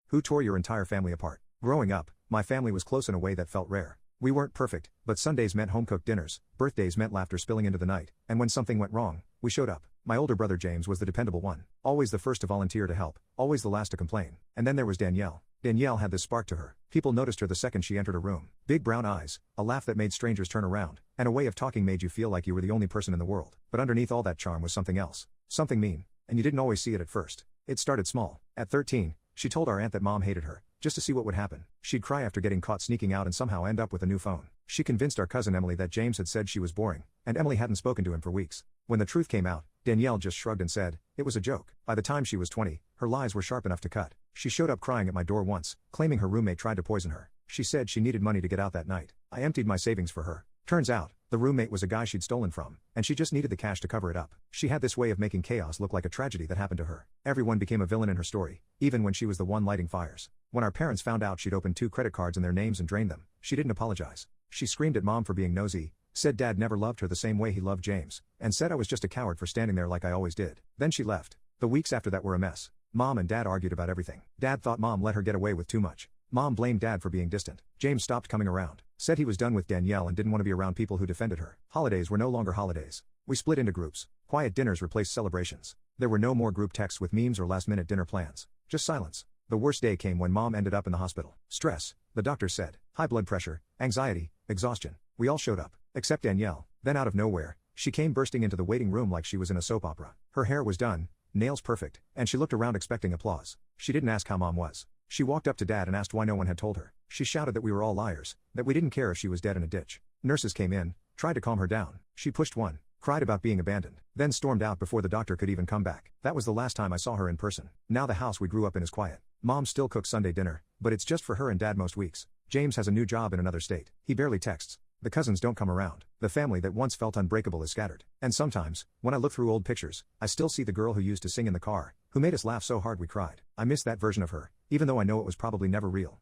Who tore your entire family apart? Growing up, my family was close in a way that felt rare. We weren't perfect, but Sundays meant home-cooked dinners, birthdays meant laughter spilling into the night, and when something went wrong, we showed up. My older brother James was the dependable one, always the first to volunteer to help, always the last to complain. And then there was Danielle. Danielle had this spark to her. People noticed her the second she entered a room. Big brown eyes, a laugh that made strangers turn around, and a way of talking made you feel like you were the only person in the world. But underneath all that charm was something else. Something mean, and you didn't always see it at first. It started small. At 13, she told our aunt that mom hated her, just to see what would happen. She'd cry after getting caught sneaking out and somehow end up with a new phone. She convinced our cousin Emily that James had said she was boring, and Emily hadn't spoken to him for weeks. When the truth came out, Danielle just shrugged and said, it was a joke. By the time she was 20, her lies were sharp enough to cut. She showed up crying at my door once, claiming her roommate tried to poison her. She said she needed money to get out that night. I emptied my savings for her. Turns out, the roommate was a guy she'd stolen from, and she just needed the cash to cover it up. She had this way of making chaos look like a tragedy that happened to her. Everyone became a villain in her story, even when she was the one lighting fires. When our parents found out she'd opened 2 credit cards in their names and drained them, she didn't apologize. She screamed at mom for being nosy, said dad never loved her the same way he loved James, and said I was just a coward for standing there like I always did. Then she left. The weeks after that were a mess. Mom and dad argued about everything. Dad thought mom let her get away with too much. Mom blamed dad for being distant. James stopped coming around, said he was done with Danielle and didn't want to be around people who defended her. Holidays were no longer holidays. We split into groups. Quiet dinners replaced celebrations. There were no more group texts with memes or last-minute dinner plans. Just silence. The worst day came when mom ended up in the hospital. Stress, the doctors said. High blood pressure, anxiety, exhaustion. We all showed up, except Danielle. Then out of nowhere, she came bursting into the waiting room like she was in a soap opera. Her hair was done, nails perfect, and she looked around expecting applause. She didn't ask how mom was. She walked up to dad and asked why no one had told her. She shouted that we were all liars, that we didn't care if she was dead in a ditch. Nurses came in, tried to calm her down. She pushed one, cried about being abandoned, then stormed out before the doctor could even come back. That was the last time I saw her in person. Now the house we grew up in is quiet. Mom still cooks Sunday dinner, but it's just for her and dad most weeks. James has a new job in another state. He barely texts. The cousins don't come around. The family that once felt unbreakable is scattered. And sometimes, when I look through old pictures, I still see the girl who used to sing in the car, who made us laugh so hard we cried. I miss that version of her, even though I know it was probably never real.